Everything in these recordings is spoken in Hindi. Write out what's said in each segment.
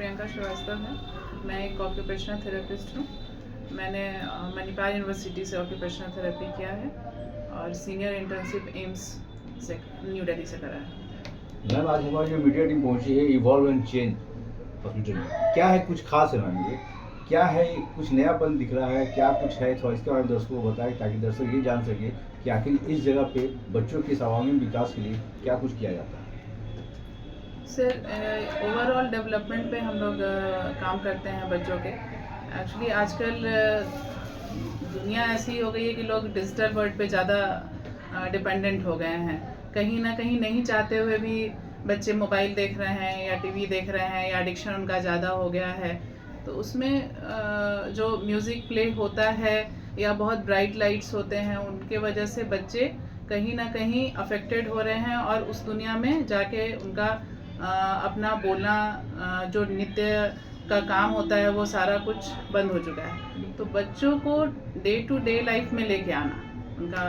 प्रियंका श्रीवास्तव है। मैं एक ऑक्यूपेशनल थेरेपिस्ट हूँ। मैंने मणिपाल यूनिवर्सिटी से ऑक्यूपेशनल थेरेपी किया है और सीनियर इंटर्नशिप एम्स से न्यू दिल्ली से करा है। मैम, आज हमारी जो मीडिया टीम पहुंची है इवॉल्व एंड चेंज हॉस्पिटल में, क्या है कुछ खास है मैम? ये क्या है, कुछ नयापन दिख रहा है, क्या कुछ है? थोड़ा इसके बारे में दर्शकों को बताएं ताकि दर्शक ये जान सके कि आखिर इस जगह पे बच्चों के सर्वांगीण विकास के लिए क्या कुछ किया जाता है। सर, ओवरऑल डेवलपमेंट पे हम लोग काम करते हैं बच्चों के। एक्चुअली आजकल दुनिया ऐसी हो गई है कि लोग डिजिटल वर्ल्ड पे ज़्यादा डिपेंडेंट हो गए हैं। कहीं ना कहीं नहीं चाहते हुए भी बच्चे मोबाइल देख रहे हैं या टीवी देख रहे हैं या एडिक्शन उनका ज़्यादा हो गया है। तो उसमें जो म्यूज़िक प्ले होता है या बहुत ब्राइट लाइट्स होते हैं, उनके वजह से बच्चे कहीं ना कहीं अफेक्टेड हो रहे हैं और उस दुनिया में जाके उनका अपना बोलना, जो नित्य का काम होता है, वो सारा कुछ बंद हो चुका है। तो बच्चों को डे टू डे लाइफ में लेके आना, उनका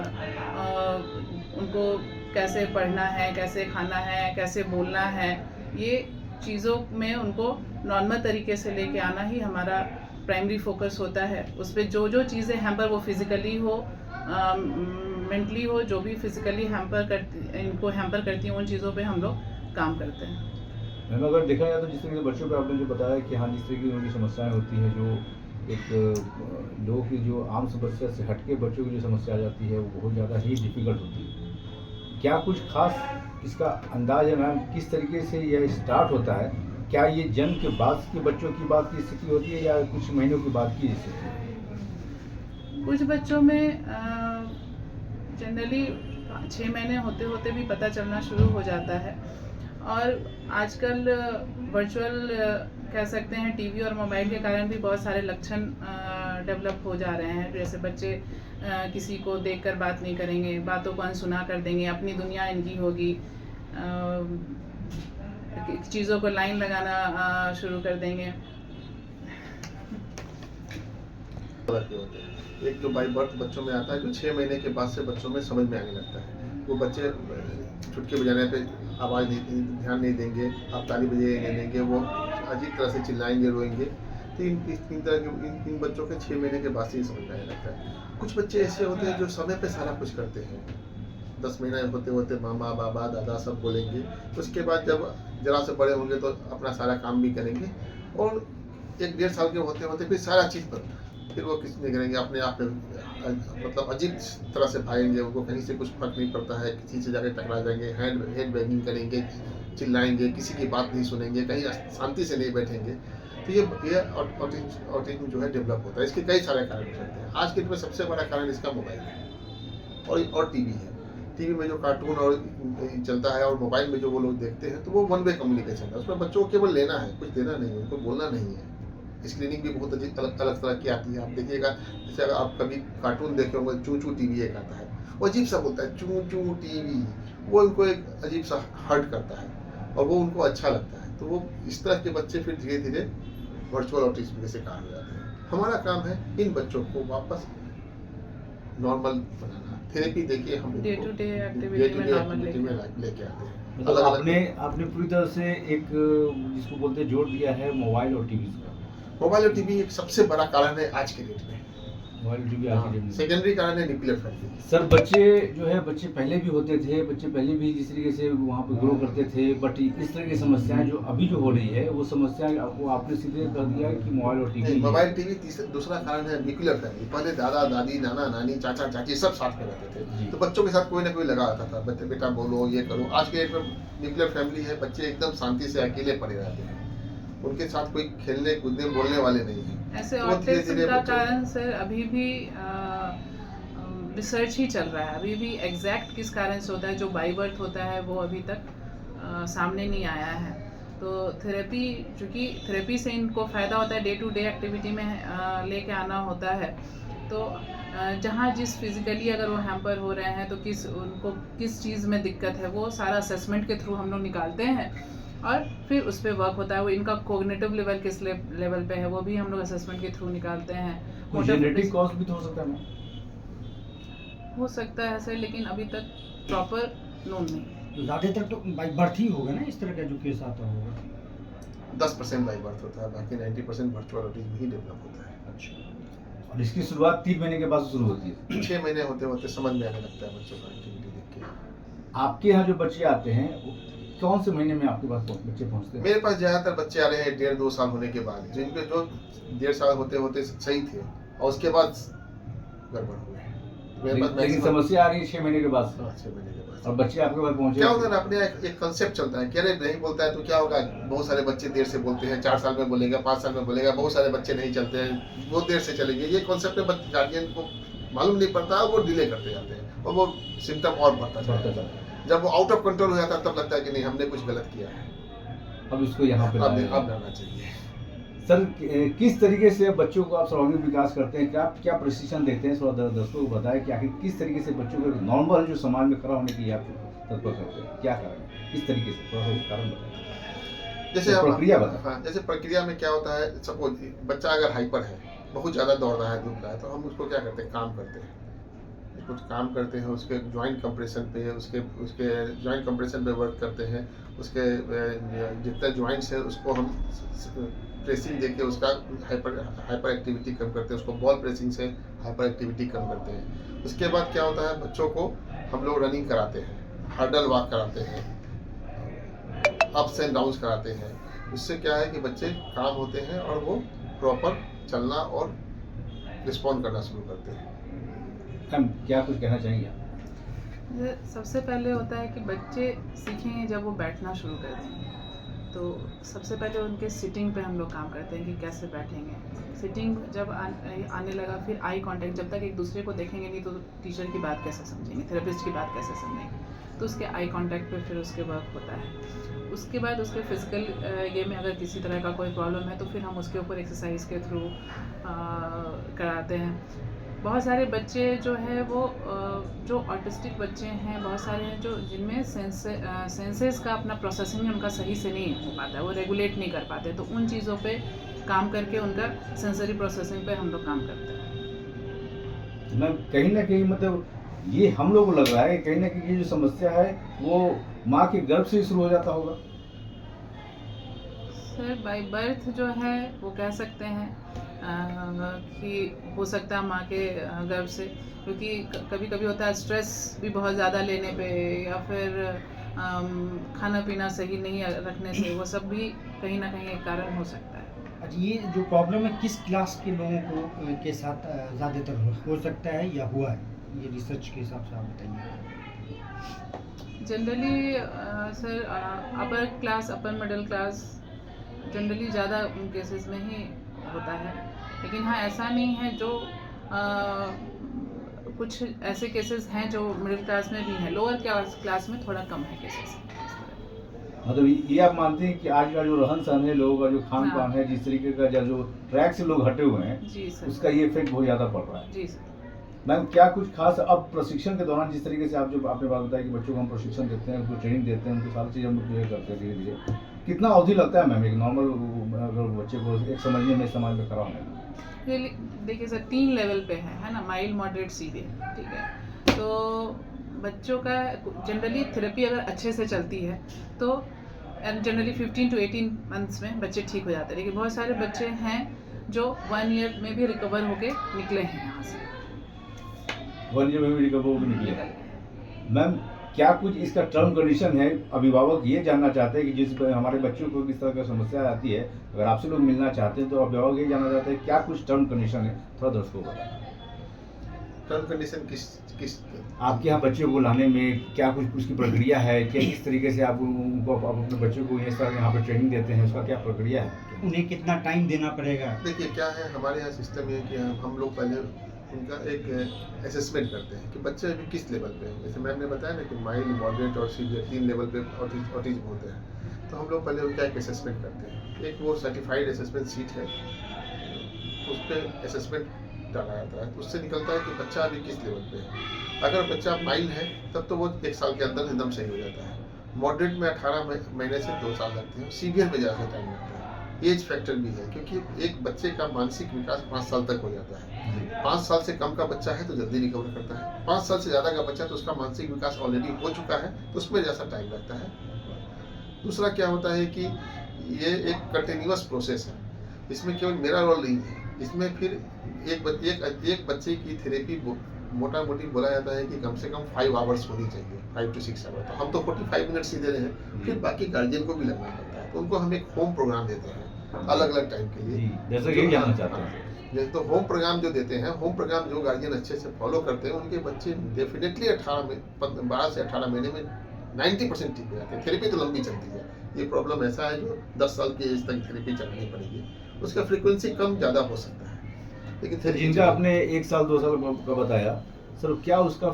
उनको कैसे पढ़ना है, कैसे खाना है, कैसे बोलना है, ये चीज़ों में उनको नॉर्मल तरीके से लेके आना ही हमारा प्राइमरी फोकस होता है। उस पर जो जो चीज़ें हैम्पर, वो फिज़िकली हो, मेंटली हो, जो भी फिज़िकली इनको हैम्पर करती हैं, उन चीज़ों पे हम लोग काम करते हैं। मैम, अगर देखा जाए तो जिस तरीके से बच्चों पे आपने जो बताया कि हाँ, जिस तरीके की उनकी समस्याएं होती हैं, जो एक लोगों की जो आम समस्या से हटके बच्चों की जो समस्या आ जाती है, वो बहुत ज़्यादा ही डिफ़िकल्ट होती है। क्या कुछ खास इसका अंदाज है मैम, किस तरीके से यह स्टार्ट होता है? क्या ये जन्म के बाद के बच्चों की बात की स्थिति होती है या कुछ महीनों के बाद की स्थिति है? कुछ बच्चों में जनरली 6 महीने होते होते भी पता चलना शुरू हो जाता है। और आजकल वर्चुअल कह सकते हैं, टीवी और मोबाइल के कारण भी बहुत सारे लक्षण डेवलप हो जा रहे हैं। जैसे बच्चे किसी को देखकर बात नहीं करेंगे, बातों को अनसुना कर देंगे, अपनी दुनिया इनकी होगी, चीज़ों को लाइन लगाना शुरू कर देंगे। एक तो बाई बर्थ बच्चों में आता है, जो 6 महीने के बाद से बच्चों में समझ में आने लगता है। वो बच्चे चुटकी बजाने पे आवाज़ नहीं, ध्यान नहीं देंगे, आप ताली बजाए नहीं देंगे, वो अजीब तरह से चिल्लाएंगे, रोएंगे। तीन तरह के इन बच्चों के 6 महीने के बाद से ही समझ में आने लगता है। कुछ बच्चे ऐसे होते हैं जो समय पे सारा कुछ करते हैं। 10 महीने होते होते मामा, बाबा, दादा सब बोलेंगे। उसके बाद जब जरा से बड़े होंगे तो अपना सारा काम भी करेंगे और 1-1.5 साल के होते होते फिर सारा चीज़ बंद। फिर वो किस नहीं करेंगे, अपने आप में मतलब अजीब तरह से भागेंगे। उनको कहीं से कुछ फर्क नहीं पड़ता है, किसी से जाके टकरा जाएंगे, हेड बैंगिंग करेंगे, चिल्लाएंगे, किसी की बात नहीं सुनेंगे, कहीं शांति से नहीं बैठेंगे। तो ये ऑटिज्म जो है डेवलप होता है। इसके कई सारे कारण हो सकते हैं। आज के दिन में सबसे बड़ा कारण इसका मोबाइल है और टीवी है। टीवी में जो कार्टून और चलता है और मोबाइल में जो वो लोग देखते हैं, तो वो वन वे कम्युनिकेशन है। उसमें बच्चों को केवल लेना है, कुछ देना नहीं है, उनको बोलना नहीं है। स्क्रीनिंग भी बहुत अजीब अलग तरह की आती है। आप देखिएगा, जैसे अगर आप कभी कार्टून देखे होंगे, चू चू टीवी एक आता है, वो अजीब सा बोलता है, चू चू टीवी। वो उनको एक अजीब सा हर्ट करता है और वो उनको अच्छा लगता है। तो वो इस तरह के बच्चे फिर धीरे धीरे वर्चुअल ऑटिज्म के शिकार हो जाते हैं। हमारा काम है इन बच्चों को वापस नॉर्मल बनाना। थेरेपी देखिए, हम डे टू डे एक्टिविटी में लेके आते हैं। मतलब आपने पूरी तरह से एक जिसको बोलते हैं जोड़ दिया है मोबाइल और टीवी का। मोबाइल और टीवी एक सबसे बड़ा कारण है आज के डेट में। मोबाइल टीवी आज के डेट में सेकेंडरी कारण है न्यूक्लियर फैमिली। सर, बच्चे पहले भी होते थे, बच्चे पहले भी जिस तरीके से वहाँ पे ग्रो करते थे, बट इस तरह की समस्याएं जो अभी जो हो रही है, वो समस्या वो आपने सीधे कर दिया है कि मोबाइल टीवी दूसरा कारण है न्यूक्लियर फैमिली। पहले दादा दादी, नाना नानी, चाचा चाची सब साथ में रहते थे, तो बच्चों के साथ कोई ना कोई लगा रहता था। बच्चे बेटा बोलो, ये करो। आज के डेट में न्यूक्लियर फैमिली है, बच्चे एकदम शांति से अकेले पड़े रहते हैं, उनके साथ कोई खेलने कूदने बोलने वाले नहीं है। ऐसे ऑटिज्म का कारण सर अभी भी रिसर्च ही चल रहा है। अभी भी एग्जैक्ट किस कारण से होता है, जो बाई बर्थ होता है, वो अभी तक सामने नहीं आया है। तो थेरेपी, चूँकि थेरेपी से इनको फ़ायदा होता है, डे टू डे एक्टिविटी में लेके आना होता है। तो जहाँ जिस फिज़िकली अगर वो हैम्पर हो रहे हैं, तो उनको किस चीज़ में दिक्कत है, वो सारा असेसमेंट के थ्रू हम लोग निकालते हैं और फिर उस पर वर्क होता है। वो इनका कोग्निटिव लेवल किस लेवल पे है, वो भी हम लोग असेसमेंट के थ्रू निकालते हैं। जेनेटिक कॉज भी तो हो सकता है, हो सकता है सर, लेकिन अभी तक प्रॉपर नोन नहीं। ज़्यादातर तो बाई बर्थ ही होगा ना, इस तरह का जो केस आता होगा। 10% बाई बर्थ होता है, बाकी 90% वर्चुअल ऑटिज्म ही डेवलप होता है। अच्छा। और इसकी शुरुआत 3 महीने के बाद शुरू होती है। 6 महीने होते होते समझ में आने लगता है बच्चों का एक्टिविटी देख के। आपके यहाँ जो बच्चे आते हैं वो कौन से महीने में आपके पास बच्चे पहुँचते हैं? मेरे पास ज़्यादातर बच्चे आ रहे हैं 1.5-2 साल होने के बाद, जिनके जो 1.5 साल होते होते सही थे और उसके बाद गड़बड़ हुए। मेरे पास लेकिन maximum- समस्या आ रही है 6 महीने के बाद से। हाँ, 6 महीने के बाद। और बच्चे आपके पास पहुँचे क्या होता है ना, अपने एक कंसेप्ट चलता है कि अरे नहीं बोलता है तो क्या होगा। बहुत सारे बच्चे देर से बोलते हैं, 4 साल में बोलेगा, 5 साल में बोलेगा। बहुत सारे बच्चे नहीं चलते हैं, वो देर से चलेंगे। ये कॉन्सेप्ट में गार्जियन को मालूम नहीं पड़ता है, वो डिले करते जाते हैं और वो सिम्टम और बढ़ता जाता है। जब वो आउट ऑफ कंट्रोल हो जाता है तब लगता है कि नहीं, हमने कुछ गलत किया है, अब इसको यहाँ पे लाया अब जाए। लाना चाहिए। सर किस तरीके से बच्चों को आप सर्वांगीण विकास करते हैं, क्या प्रशिक्षण देते हैं? थोड़ा दर्शकों को बताएं कि आखिर किस तरीके से बच्चों को नॉर्मल जो समाज में खड़ा होने की आप तत्पर करते हैं, क्या कारण है, किस तरीके से, थोड़ा सा कारण बताएं। जैसे तो हम प्रक्रिया बताएं। हाँ, जैसे प्रक्रिया में क्या होता है, सपोज बच्चा अगर हाइपर है, बहुत ज़्यादा दौड़ रहा है, धूप रहा है, तो हम उसको क्या करते हैं, काम करते हैं। कुछ काम करते हैं, उसके जॉइंट कंप्रेशन पे, उसके जॉइंट कंप्रेशन पे वर्क करते हैं। उसके जितने जॉइंट्स हैं उसको हम प्रेसिंग देके उसका हाइपर एक्टिविटी कम करते हैं, उसको बॉल प्रेसिंग से हाइपर एक्टिविटी कम करते हैं। उसके बाद क्या होता है, बच्चों को हम लोग रनिंग कराते हैं, हर्डल वॉक कराते हैं, अप्स एंड डाउन्स कराते हैं। इससे क्या है कि बच्चे काम होते हैं और वो प्रॉपर चलना और रिस्पॉन्ड करना शुरू करते हैं। मैम क्या कुछ कहना चाहेंगे आप? सबसे पहले होता है कि बच्चे सीखेंगे जब वो बैठना शुरू कर देंगे, तो सबसे पहले उनके सिटिंग पे हम लोग काम करते हैं कि कैसे बैठेंगे। सिटिंग जब आने लगा, फिर आई कांटेक्ट, जब तक एक दूसरे को देखेंगे नहीं तो टीचर की बात कैसे समझेंगे, थेरेपिस्ट की बात कैसे समझेंगे, तो उसके आई कांटेक्ट पे फिर उसके वर्क होता है। उसके बाद उसके फिजिकल ये में अगर किसी तरह का कोई प्रॉब्लम है तो फिर हम उसके ऊपर एक्सरसाइज के थ्रू कराते हैं। बहुत सारे बच्चे जो है वो जो ऑटिस्टिक बच्चे हैं, बहुत सारे हैं जो जिनमें सेंसेस का अपना प्रोसेसिंग उनका सही से नहीं हो पाता है, वो रेगुलेट नहीं कर पाते, तो उन चीज़ों पे काम करके उनका सेंसरी प्रोसेसिंग पे हम लोग काम करते हैं। मैम कहीं ना कहीं मतलब ये हम लोग को लग रहा है कहीं ना कहीं ये जो समस्या है वो माँ के गर्भ से ही शुरू हो जाता होगा। सर बाय बर्थ जो है वो कह सकते हैं कि हो सकता है माँ के गर्भ से, क्योंकि कभी कभी होता है स्ट्रेस भी बहुत ज़्यादा लेने पे या फिर खाना पीना सही नहीं रखने से, वो सब भी कहीं ना कहीं एक कारण हो सकता है। अच्छा, ये जो प्रॉब्लम है किस क्लास के लोगों को के साथ ज़्यादातर हो सकता है या हुआ है, ये रिसर्च के हिसाब से आप बताइए। Generally sir upper class, upper middle class generally ज़्यादा केसेस में ही होता है, लेकिन हाँ ऐसा नहीं है जो कुछ ऐसे केसेस हैं जो मिडिल क्लास में भी हैं, लोअर क्लास में थोड़ा कम है केसेस। मतलब ये आप मानते हैं कि आज का जो रहन सहन है, लोगों का जो खान पान है, जिस तरीके का जो ट्रैक से लोग हटे हुए हैं, जी सर, उसका ये इफेक्ट बहुत ज़्यादा पड़ रहा है। जी सर। मैम क्या कुछ खास अब प्रशिक्षण के दौरान जिस तरीके से आप जो आपने बात बताया कि बच्चों को हम प्रशिक्षण देते हैं, उनको ट्रेनिंग देते हैं, उनको सारी चीज़ हम जो है करते हैं धीरे धीरे, कितना अवधि लगता है मैम एक नॉर्मल अगर बच्चे को एक समझने में, समाज में खड़ा होने में? देखिए सर 3 लेवल पे है ना, माइल्ड, मॉडरेट, सीवियर, ठीक है। तो बच्चों का जनरली थेरेपी अगर अच्छे से चलती है तो जनरली 15 to 18 मंथ्स में बच्चे ठीक हो जाते हैं, लेकिन बहुत सारे बच्चे हैं जो 1 ईयर में भी रिकवर होके निकले हैं यहाँ से। 1 ईयर में भी रिकवर होकर निकले। मैम क्या कुछ इसका टर्म कंडीशन है? अभिभावक ये जानना चाहते हैं कि जिस हमारे बच्चों को किस तरह की समस्या आती है, अगर आपसे लोग मिलना चाहते हैं तो अभिभावक ये जानना चाहते हैं क्या कुछ टर्म कंडीशन है, थोड़ा दर्शकों को बताएं। टर्म कंडीशन किस आपके यहाँ बच्चों को लाने में क्या कुछ उसकी प्रक्रिया है, क्या किस तरीके से आप उनको आप अपने बच्चों को इस तरह यहाँ पर ट्रेनिंग देते हैं, उसका क्या प्रक्रिया है? उन्हें कितना टाइम देना पड़ेगा? देखिए क्या है, हमारे यहाँ सिस्टम ये है कि हम लोग पहले उनका एक असेसमेंट करते हैं कि बच्चे अभी किस लेवल पे हैं। जैसे मैम ने बताया ना कि माइल्ड, मॉडरेट और सीवियर 3 लेवल पे ऑटिज्म होते हैं, तो हम लोग पहले उनका एक असेसमेंट करते हैं। एक वो सर्टिफाइड असेसमेंट सीट है, उस पर असेसमेंट डाला जाता है, तो उससे निकलता है कि बच्चा अभी किस लेवल पे है। अगर बच्चा माइल्ड है तब तो वो 1 साल के अंदर एकदम सही हो जाता है। मॉडरेट में 18 महीने से 2 साल लगते हैं, सीवियर में ज़्यादा टाइम लगता है। एज फैक्टर भी है, क्योंकि एक बच्चे का मानसिक विकास 5 साल तक हो जाता है। 5 साल से कम का बच्चा है तो जल्दी रिकवर करता है, 5 साल से ज़्यादा का बच्चा तो उसका मानसिक विकास ऑलरेडी हो चुका है, तो उसमें जैसा टाइम लगता है। दूसरा क्या होता है कि ये एक कंटिन्यूअस प्रोसेस है, इसमें केवल मेरा रोल नहीं है। इसमें फिर एक बच्चे की थेरेपी मोटा मोटी बोला जाता है कि कम से कम 5 आवर्स होनी चाहिए, 5 to 6 आवर्स। तो हम तो 45 मिनट्स ही दे रहे हैं, फिर बाकी गार्जियन को भी लगना पड़ता है। तो उनको हम एक होम प्रोग्राम देते हैं अलग अलग टाइम के लिए। जैसा कि जानना चाहते हैं ये तो होम प्रोग्राम जो देते हैं, होम प्रोग्राम जो गार्जियन अच्छे से फॉलो करते हैं, उनके बच्चे डेफिनेटली 12 से 18 महीने में 90% ठीक हो जाते हैं। थेरेपी तो लंबी चलती है, ये प्रॉब्लम ऐसा है जो 10 साल की एज तक थेरेपी चलानी पड़ेगी, उसका फ्रीक्वेंसी कम ज़्यादा हो सकता है। लेकिन सर जिनका आपने 1 साल 2 साल का बताया, सर क्या उसका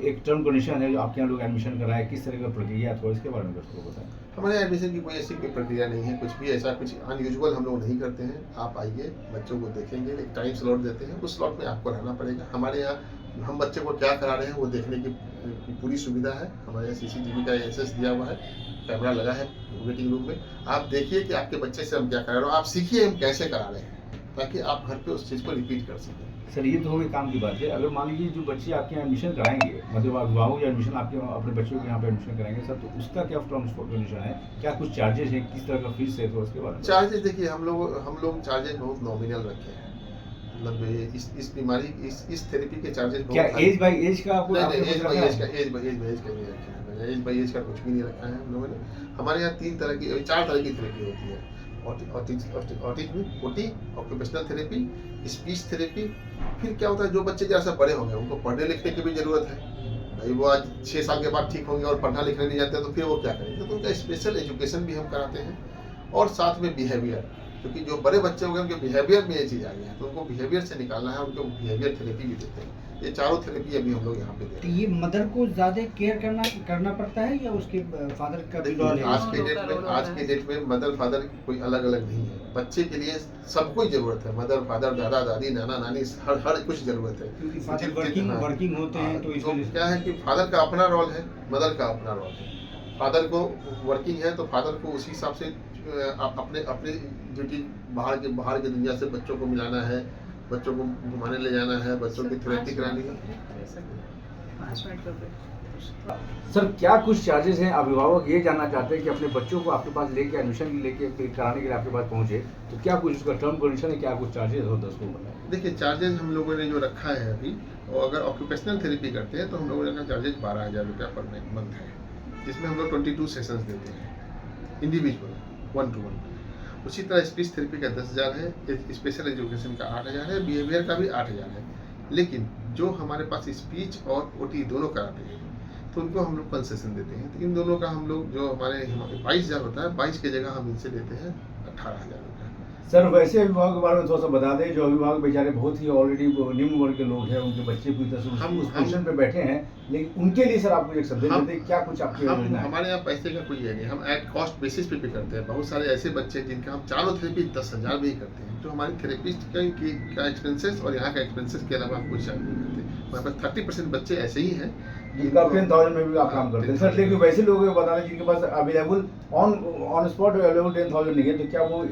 एक टर्म कंडीशन है जो आपके यहाँ लोग एडमिशन कराए, किस तरह का प्रक्रिया है, थोड़ा इसके बारे में उसको बताएं। हमारे एडमिशन की कोई ऐसी कोई प्रक्रिया नहीं है, कुछ भी ऐसा कुछ अनयूजुअल हम लोग नहीं करते हैं। आप आइए, बच्चों को देखेंगे, एक टाइम स्लॉट देते हैं, उस स्लॉट में आपको रहना पड़ेगा। हमारे यहाँ हम बच्चे को क्या करा रहे हैं वो देखने की पूरी सुविधा है। हमारे यहाँ CCTV का एक्सेस दिया हुआ है, कैमरा लगा है वेटिंग रूम में। आप देखिए कि आपके बच्चे से हम क्या करा रहे हैं, आप सीखिए हम कैसे करा रहे हैं, ताकि आप घर पे उस चीज़ को रिपीट कर सकें। सर ये तो हो गई काम की बात है। अगर मान लीजिए जो बच्चे आपके यहाँ एडमिशन कराएंगे, मतलब अभिभावक जो एडमिशन आपके अपने बच्चों के यहाँ पे एडमिशन कराएंगे सर, तो उसका क्या टर्म्स कंडीशन है, क्या कुछ चार्जेस है, किस तरह का फीस है, तो उसके बारे में। चार्जेस देखिए, हम लोग चार्जेस बहुत नॉमिनल रखे हैं। मतलब इस बीमारी इस थेरेपी के चार्जेस क्या एज बाई एज का आपको नहीं, आपने एज कुछ बाई रखा एज का है? एज बाई एज का नहीं रखा है मैंने। एज बाई एज का कुछ भी नहीं रखा है हम लोगों ने। हमारे यहाँ 4 तरह की थेरेपी होती है। Autism, OT, occupational therapy, speech therapy. फिर क्या होता है, जो बच्चे जैसा बड़े होंगे उनको पढ़ने लिखने की भी जरूरत है भाई। वो आज 6 साल के बाद ठीक होंगे और पढ़ना लिखना नहीं जानते, तो फिर वो क्या करेंगे। तो उनका स्पेशल एजुकेशन भी हम कराते हैं, और साथ में बिहेवियर, क्योंकि जो बड़े बच्चे हो गए उनके बिहेवियर में ये चीज़ आ गई है, तो उनको बिहेवियर से निकालना है, उनको बिहेवियर थेरेपी भी देते हैं। ये चारों थेरेपी अभी हम लोग यहाँ पे दे तो रहे हैं। ये मदर को ज़्यादा केयर करना पड़ता है या उसके फादर का भी रोल देखिए, है? आज के डेट में मदर फादर कोई अलग अलग नहीं है। बच्चे के लिए सबको ही जरूरत है, मदर फादर, दादा दादी, नाना नानी, हर कुछ जरूरत है। क्योंकि फादर हाँ, वर्किंग होते हैं, तो तो क्या है कि फादर का अपना रोल है, मदर का अपना रोल है। फादर को वर्किंग है तो फादर को उसी हिसाब से अपने ड्यूटी बाहर के दुनिया से बच्चों को मिलाना है, बच्चों को घुमाने ले जाना है, बच्चों की थेरेपी करानी है। 5 मिनट का सर क्या कुछ चार्जेस हैं? अभिभावक ये जानना चाहते हैं कि अपने बच्चों को आपके पास लेके एडमिशन लेके कराने के लिए आपके पास पहुंचे, तो क्या कुछ उसका टर्म कंडीशन है, क्या कुछ चार्जेस हो, उसको बताएं। देखिए, चार्जेस हम लोगों ने जो रखा है अभी, और अगर ऑक्यूपेशनल थेरेपी करते हैं तो हम लोगों का चार्जेस 12,000 रुपया पर मंथ है, जिसमें हम लोग 22 सेशंस देते हैं इंडिविजुअल 1 to 1। उसी तरह स्पीच थेरेपी का 10,000 है, स्पेशल एजुकेशन का 8,000 है, बिहेवियर का भी 8,000 है। लेकिन जो हमारे पास स्पीच और OT दोनों कराते हैं तो उनको हम लोग कंसेशन देते हैं। तो इन दोनों का हम लोग जो हमारे 22,000 होता है, 22 की जगह हम इनसे लेते हैं 18,000 रुपये। सर वैसे अभिभावक के बारे में थोड़ा सा बता दें, जो अभिभावक बेचारे बहुत ही ऑलरेडी निम्न वर्ग के लोग हैं, उनके बच्चे पूरी तरह से उस पोजीशन पे बैठे हैं, लेकिन उनके लिए सर आपको एक संदेश देते हैं, क्या कुछ आपकी योजना है? हमारे यहाँ पैसे का कोई है नहीं, हम एट कॉस्ट बेसिस पे करते हैं। बहुत सारे ऐसे बच्चे जिनका हम चारों थेरेपी 10,000 में ही करते हैं, जो हमारे थेरेपिस्ट का एक्सपेंसेस और यहाँ का एक्सपेंसेस के अलावा हम कुछ चार्ज नहीं करते। हमारे पास 30% बच्चे ऐसे ही हैं जिनका 10,000 में भी आप काम करते हैं। सर लेकिन वैसे लोगों को बता दें जिनके पास अवेलेबल ऑन स्पॉट अवेलेबल 10,000 नहीं है, तो क्या वो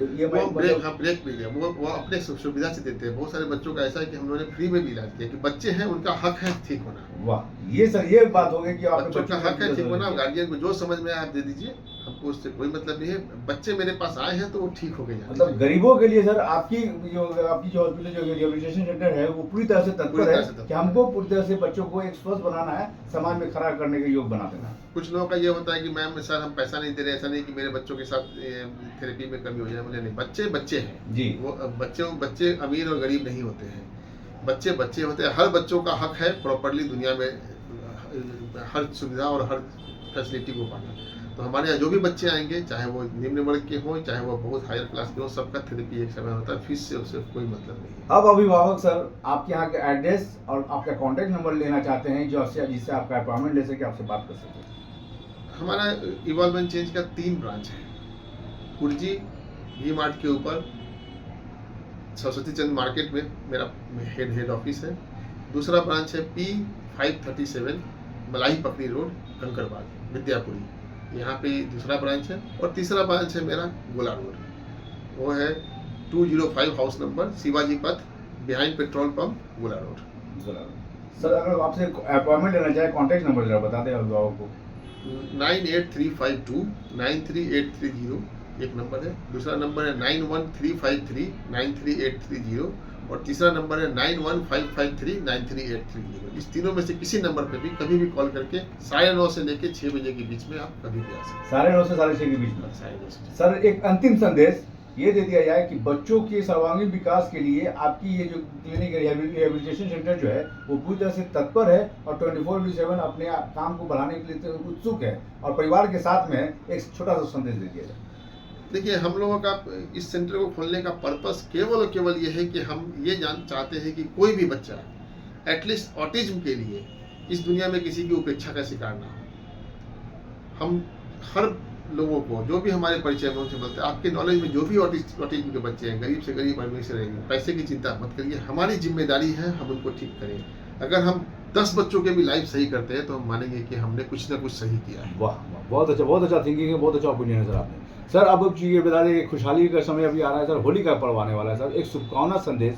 ब्रेक भी है, वो अपने सुविधा से देते हैं। बहुत सारे बच्चों का ऐसा है कि हम लोगों ने फ्री में भी इलाज किया, कि बच्चे हैं उनका हक है ठीक होना। वाह, ये सर ये बात हो गई कि आपके बच्चों का हक है ठीक होना। गार्जियन को जो समझ में आए आप दे दीजिए, हमको उससे कोई मतलब नहीं है। बच्चे मेरे पास आए हैं तो वो ठीक हो गए। मतलब गरीबों के लिए सर आपकी जो हॉस्पिटल जो रिहेबिलिटेशन सेंटर है वो पूरी तरह से तत्पर है कि हमको पूरी तरह से बच्चों को एक स्वस्थ बनाना है, समाज में खड़ा करने के योग बना देना। कुछ लोगों का ये होता है कि मैम सर हम पैसा नहीं दे रहे, ऐसा नहीं कि मेरे बच्चों के साथ थेरेपी में कमी हो जाए। मुझे नहीं, बच्चे हैं जी, वो बच्चे अमीर और गरीब नहीं होते हैं, बच्चे होते हैं। हर बच्चों का हक है प्रॉपरली दुनिया में हर सुविधा और हर फैसिलिटी को पाना। तो हमारे यहाँ जो भी बच्चे आएंगे, चाहे वो निम्न वर्ग के हों, चाहे वो बहुत हायर क्लास के हों, सबका थेरेपी एक समय होता है। फीस से उससे कोई मतलब नहीं है। अब अभिभावक सर आपके यहाँ के एड्रेस और आपका कॉन्टैक्ट नंबर लेना चाहते हैं, जिससे आपका अपॉइंटमेंट ले सके, आपसे बात कर सके। हमारा इवॉल्व एंड चेंज का 3 ब्रांच है। कुर्जी V-Mart के ऊपर सरस्वती चंद मार्केट में मेरा हेड ऑफिस है। दूसरा ब्रांच है P537 मलाई पकड़ी रोड, कंकड़बाग, विद्यापुरी, यहाँ पे दूसरा ब्रांच है। और तीसरा ब्रांच है मेरा गोला रोड, वो है 205 हाउस नंबर, शिवाजी पथ, बिहाइंड पेट्रोल पंप, गोला रोड। सर अगर आपसे अपॉइंटमेंट लेना चाहे, कॉन्टैक्ट नंबर जरा बता दें अभिभावक को। 98352 93830 एक नंबर है। दूसरा नंबर है 9135393830 और तीसरा नंबर है 9155393830। इस तीनों में से किसी नंबर पे भी कभी भी कॉल करके 9:30 से लेके 6 बजे के बीच में आप कभी भी आ सकते 9:30 से 6:30 के बीच में। हैं। 9:30 से। सर एक अंतिम संदेश ये दे दिया जाए कि बच्चों के सर्वांगीण विकास के लिए आपकी ये जो क्लिनिक रिहेबिलिटेशन सेंटर जो है वो पूरी तरह से तत्पर है और 24/7 अपने काम को बढ़ाने के लिए तो उत्सुक है और परिवार के साथ में एक छोटा सा संदेश दे दिया जाए। देखिए, हम लोगों का इस सेंटर को खोलने का पर्पस केवल और केवल ये है कि हम ये चाहते हैं कि कोई भी बच्चा एटलीस्ट ऑटिज्म के लिए इस दुनिया में किसी की उपेक्षा का शिकार ना हो। हम हर लोगों को जो भी हमारे परिचय में उनसे मिलते हैं, आपके नॉलेज में जो भी ऑटिज्म के बच्चे हैं, गरीब से गरीब आदमी से रहेंगे, पैसे की चिंता मत करिए, हमारी जिम्मेदारी है हम उनको ठीक करें। अगर हम 10 बच्चों के भी लाइफ सही करते हैं तो हम मानेंगे कि हमने कुछ ना कुछ सही किया है। वाह वाह, बहुत अच्छा थिंकिंग है, बहुत अच्छा ओपिनियन है सर आपने। सर अब ये बता दें कि खुशहाली का समय अभी आ रहा है सर, होली का पर्व आने वाला है सर, एक शुभकामना संदेश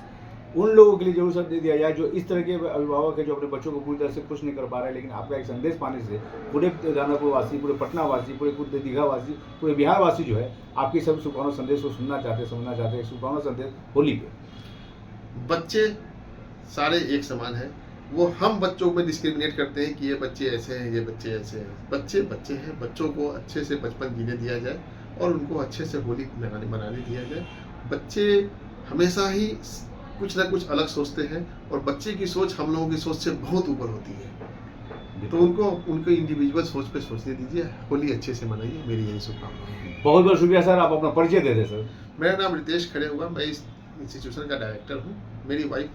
उन लोगों के लिए जरूर सर दे दिया जाए जो इस तरह के अभिभावक है जो अपने बच्चों को पूरी तरह से खुश नहीं कर पा रहे हैं, लेकिन आपका एक संदेश पाने से पूरे दानापुर वासी, पूरे पटना वासी, पूरे दीघा वासी, पूरे बिहार वासी जो है आपकी सब शुभकामना संदेश को सुनना चाहते हैं, समझना चाहते हैं। शुभकामना संदेश होली पे। बच्चे सारे एक समान हैं। वो हम बच्चों में डिस्क्रिमिनेट करते हैं कि ये बच्चे ऐसे हैं, ये बच्चे ऐसे हैं। बच्चे बच्चे हैं, बच्चों को अच्छे से बचपन जीने दिया जाए और उनको अच्छे से होली मनाने दिया जाए। बच्चे हमेशा ही कुछ ना कुछ अलग सोचते हैं और बच्चे की सोच हम लोगों की सोच से बहुत ऊपर होती है, तो उनको इंडिविजुअल सोच पे सोचने दीजिए। होली अच्छे से मनाइए, मेरी यही शुभकामनाएं हैं। बहुत बहुत शुक्रिया सर, आप अपना परिचय दे दें सर। मेरा नाम रितेश खड़े हुआ, मैं इस इंस्टीट्यूशन का डायरेक्टर हूँ। मेरी वाइफ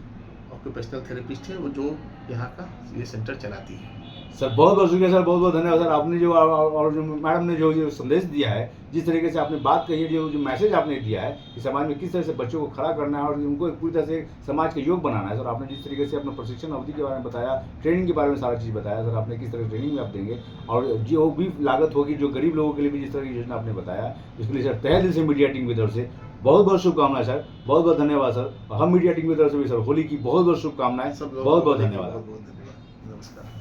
ऑक्यूपेशनल थेरेपिस्ट है, वो जो यहाँ का ये सेंटर चलाती है। सर बहुत बहुत शुक्रिया सर, बहुत बहुत धन्यवाद सर। आपने जो और जो मैडम ने जो संदेश दिया है, जिस तरीके से आपने बात कही है, जो मैसेज आपने दिया है कि समाज में किस तरह से बच्चों को खड़ा करना है और उनको पूरी तरह से समाज के योग बनाना है सर। आपने जिस तरीके से अपना प्रशिक्षण अवधि के बारे में बताया, ट्रेनिंग के बारे में सारा चीज़ बताया सर, आपने किस तरह की ट्रेनिंग में आप देंगे और जो भी लागत होगी जो गरीब लोगों के लिए भी जिस तरह की योजना आपने बताया, इसके लिए सर तहे दिल से मीडिया टीम की तरफ से बहुत बहुत शुभकामनाएं सर, बहुत बहुत धन्यवाद सर। हम मीडिया टीम की तरफ से भी सर होली की बहुत बहुत शुभकामनाएं, सब बहुत बहुत लोगों को धन्यवाद। बहुत बहुत धन्यवाद। नमस्कार।